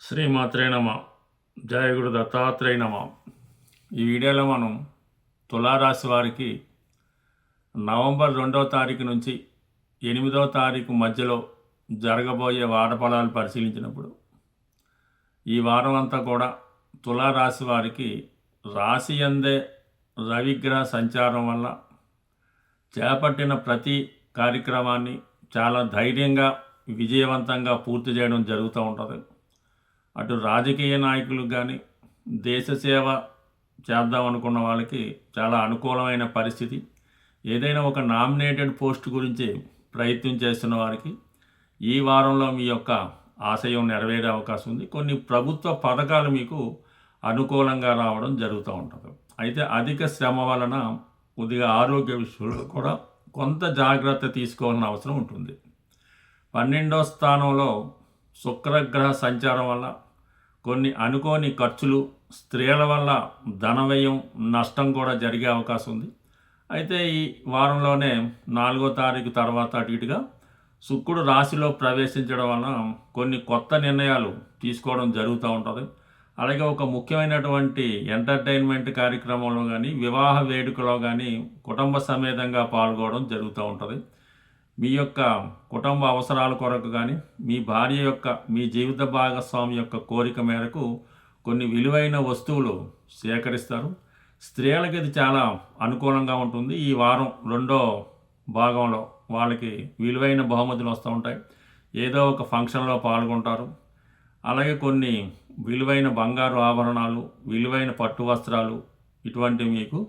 శ్రీమాత్రే నమ. జయ గురు దత్తాత్రేయ నమ. ఈ వీడియోలో మనం తులారాశి వారికి నవంబర్ 2వ తారీఖు నుంచి 8వ తారీఖు మధ్యలో జరగబోయే వార ఫలాలు పరిశీలించినప్పుడు ఈ వారం అంతా కూడా తులారాశి వారికి రాశి యందే రవిగ్రహ సంచారం వల్ల చేపట్టిన ప్రతి కార్యక్రమాన్ని చాలా ధైర్యంగా విజయవంతంగా పూర్తి చేయడం జరుగుతూ ఉంటుంది. అటు రాజకీయ నాయకులకు కానీ దేశ సేవ చేద్దాం అనుకున్న వాళ్ళకి చాలా అనుకూలమైన పరిస్థితి. ఏదైనా ఒక నామినేటెడ్ పోస్ట్ గురించి ప్రయత్నం చేస్తున్న వారికి ఈ వారంలో మీ యొక్క ఆశయం నెరవేరే అవకాశం ఉంది. కొన్ని ప్రభుత్వ పథకాలు మీకు అనుకూలంగా రావడం జరుగుతూ ఉంటుంది. అయితే అధిక శ్రమ వలన కొద్దిగా ఆరోగ్య విషయంలో కూడా కొంత జాగ్రత్త తీసుకోవాల్సిన అవసరం ఉంటుంది. 12వ స్థానంలో శుక్రగ్రహ సంచారం వల్ల కొన్ని అనుకోని ఖర్చులు, స్త్రీల వల్ల ధన వ్యయం, నష్టం కూడా జరిగే అవకాశం ఉంది. అయితే ఈ వారంలోనే 4వ తారీఖు తర్వాత అటు ఇటుగా శుక్రుడు రాశిలో ప్రవేశించడం వలన కొన్ని కొత్త నిర్ణయాలు తీసుకోవడం జరుగుతూ ఉంటుంది. అలాగే ఒక ముఖ్యమైనటువంటి ఎంటర్టైన్మెంట్ కార్యక్రమంలో కానీ, వివాహ వేడుకలో కానీ కుటుంబ సమేతంగా పాల్గొనడం జరుగుతూ ఉంటుంది. మీ యొక్క కుటుంబ అవసరాల కొరకు కానీ, మీ భార్య యొక్క, మీ జీవిత భాగస్వామి యొక్క కోరిక మేరకు కొన్ని విలువైన వస్తువులు సేకరిస్తారు. స్త్రీలకి ఇది చాలా అనుకూలంగా ఉంటుంది. ఈ వారం 2వ భాగంలో వాళ్ళకి విలువైన బహుమతులు వస్తూ ఉంటాయి. ఏదో ఒక ఫంక్షన్లో పాల్గొంటారు. అలాగే కొన్ని విలువైన బంగారు ఆభరణాలు, విలువైన పట్టు వస్త్రాలు ఇటువంటివి మీకు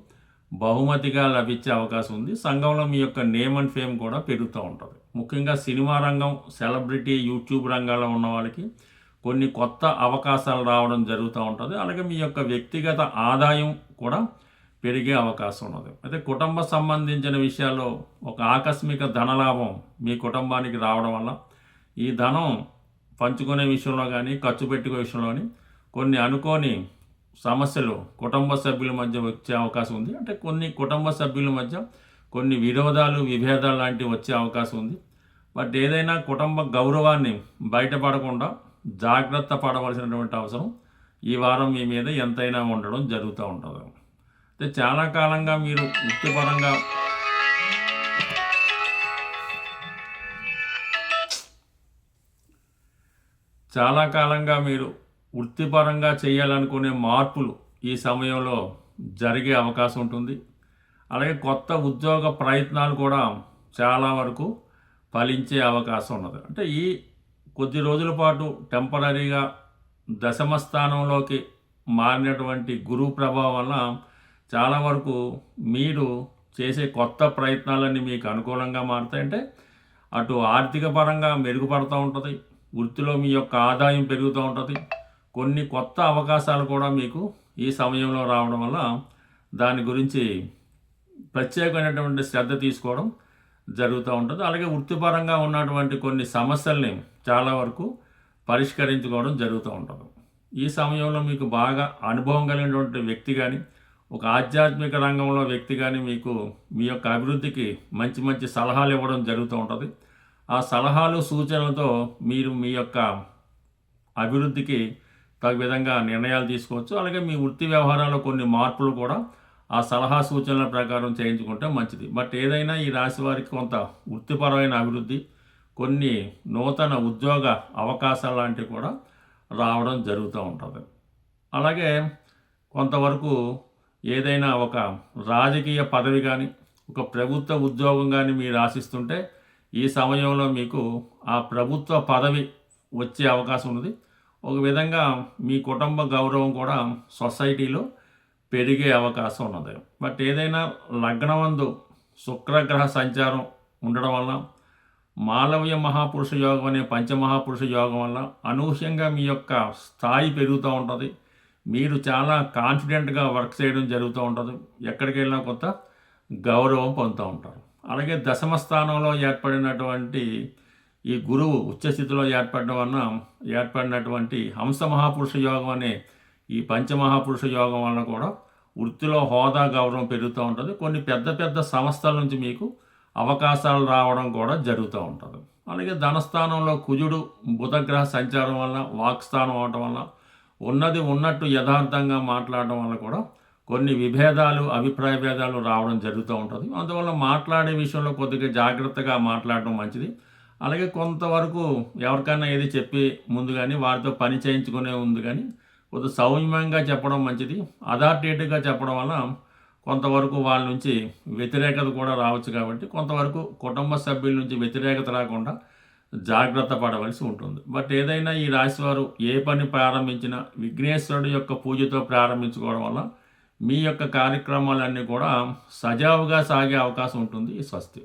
బహుమతిగా లభించే అవకాశం ఉంది. సంఘంలో మీ యొక్క నేమ్ అండ్ ఫేమ్ కూడా పెరుగుతూ ఉంటుంది. ముఖ్యంగా సినిమా రంగం, సెలబ్రిటీ, యూట్యూబ్ రంగాల్లో ఉన్న వాళ్ళకి కొన్ని కొత్త అవకాశాలు రావడం జరుగుతూ ఉంటుంది. అలాగే మీ యొక్క వ్యక్తిగత ఆదాయం కూడా పెరిగే అవకాశం ఉన్నది. అయితే కుటుంబ సంబంధించిన విషయాల్లో ఒక ఆకస్మిక ధనలాభం మీ కుటుంబానికి రావడం వల్ల ఈ ధనం పంచుకునే విషయంలో కానీ, ఖర్చు పెట్టుకునే విషయంలో కానీ కొన్ని అనుకోని సమస్యలు కుటుంబ సభ్యుల మధ్య వచ్చే అవకాశం ఉంది. అంటే కొన్ని కుటుంబ సభ్యుల మధ్య కొన్ని విరోధాలు, విభేదాలు లాంటివి వచ్చే అవకాశం ఉంది. బట్ ఏదైనా కుటుంబ గౌరవాన్ని బయటపడకుండా జాగ్రత్త పడవలసినటువంటి అవసరం ఈ వారం మీ మీద ఎంతైనా ఉండడం జరుగుతూ ఉంటుంది. అయితే చాలా కాలంగా మీరు వృత్తిపరంగా వృత్తిపరంగా చేయాలనుకునే మార్పులు ఈ సమయంలో జరిగే అవకాశం ఉంటుంది. అలాగే కొత్త ఉద్యోగ ప్రయత్నాలు కూడా చాలా వరకు ఫలించే అవకాశం ఉన్నది. అంటే ఈ కొద్ది రోజుల పాటు టెంపరీగా దశమ స్థానంలోకి మారినటువంటి గురువు ప్రభావం వల్ల చాలా వరకు మీరు చేసే కొత్త ప్రయత్నాలన్నీ మీకు అనుకూలంగా మారుతాయి. అంటే అటు ఆర్థిక పరంగా మెరుగుపడుతూ ఉంటుంది, వృత్తిలో మీ యొక్క ఆదాయం పెరుగుతూ ఉంటుంది. కొన్ని కొత్త అవకాశాలు కూడా మీకు ఈ సమయంలో రావడం వల్ల దాని గురించి ప్రత్యేకమైనటువంటి శ్రద్ధ తీసుకోవడం జరుగుతూ ఉంటుంది. అలాగే వృత్తిపరంగా ఉన్నటువంటి కొన్ని సమస్యల్ని చాలా వరకు పరిష్కరించుకోవడం జరుగుతూ ఉంటుంది. ఈ సమయంలో మీకు బాగా అనుభవం కలిగినటువంటి వ్యక్తి కానీ, ఒక ఆధ్యాత్మిక రంగంలో వ్యక్తి కానీ మీకు మీ యొక్క అభివృద్ధికి మంచి మంచి సలహాలు ఇవ్వడం జరుగుతూ ఉంటుంది. ఆ సలహాలు, సూచనలతో మీరు మీ యొక్క అభివృద్ధికి తగు విధంగా నిర్ణయాలు తీసుకోవచ్చు. అలాగే మీ వృత్తి వ్యవహారాల్లో కొన్ని మార్పులు కూడా ఆ సలహా సూచనల ప్రకారం చేయించుకుంటే మంచిది. బట్ ఏదైనా ఈ రాశి వారికి కొంత వృత్తిపరమైన అభివృద్ధి, కొన్ని నూతన ఉద్యోగ అవకాశాలు లాంటివి కూడా రావడం జరుగుతూ ఉంటుంది. అలాగే కొంతవరకు ఏదైనా ఒక రాజకీయ పదవి కానీ, ఒక ప్రభుత్వ ఉద్యోగం కానీ మీరు ఆశిస్తుంటే ఈ సమయంలో మీకు ఆ ప్రభుత్వ పదవి వచ్చే అవకాశం ఉంది. ఒక విధంగా మీ కుటుంబ గౌరవం కూడా సొసైటీలో పెరిగే అవకాశం ఉన్నది. బట్ ఏదైనా లగ్నమందు శుక్రగ్రహ సంచారం ఉండడం వల్ల, మాలవ్య మహాపురుష యోగం అనే పంచమహాపురుష యోగం వల్ల అనూహ్యంగా మీ యొక్క స్థాయి పెరుగుతూ ఉంటుంది. మీరు చాలా కాన్ఫిడెంట్గా వర్క్ చేయడం జరుగుతూ ఉంటుంది. ఎక్కడికి వెళ్ళినా కొత్త గౌరవం పొందుతూ ఉంటారు. అలాగే దశమ స్థానంలో ఏర్పడినటువంటి ఈ గురువు ఉచ్చస్థితిలో ఏర్పడినటువంటి హంస మహాపురుష యోగం అనే ఈ పంచమహాపురుష యోగం వలన కూడా వృత్తిలో హోదా, గౌరవం పెరుగుతూ ఉంటుంది. కొన్ని పెద్ద పెద్ద సంస్థల నుంచి మీకు అవకాశాలు రావడం కూడా జరుగుతూ ఉంటుంది. అలాగే ధనస్థానంలో కుజుడు బుధగ్రహ సంచారం వల్ల వాక్స్థానం అవటం వల్ల ఉన్నది ఉన్నట్టు యథార్థంగా మాట్లాడడం వల్ల కూడా కొన్ని విభేదాలు అభిప్రాయ భేదాలు రావడం జరుగుతూ ఉంటుంది. అందువల్ల మాట్లాడే విషయంలో కొద్దిగా జాగ్రత్తగా మాట్లాడడం మంచిది. అలాగే కొంతవరకు ఎవరికైనా ఏది చెప్పి ముందు కానీ వారితో పని చేయించుకునే ఉంది కానీ కొద్దిగా సౌమ్యంగా చెప్పడం మంచిది. అథారిటేటివ్గా చెప్పడం వల్ల కొంతవరకు వాళ్ళ నుంచి వ్యతిరేకత కూడా రావచ్చు. కాబట్టి కొంతవరకు కుటుంబ సభ్యుల నుంచి వ్యతిరేకత రాకుండా జాగ్రత్త పడవలసి ఉంటుంది. బట్ ఏదైనా ఈ రాశివారు ఏ పని ప్రారంభించినా విఘ్నేశ్వరుడు యొక్క పూజతో ప్రారంభించుకోవడం వల్ల మీ యొక్క కార్యక్రమాలన్నీ కూడా సజావుగా సాగే అవకాశం ఉంటుంది. స్వస్తి.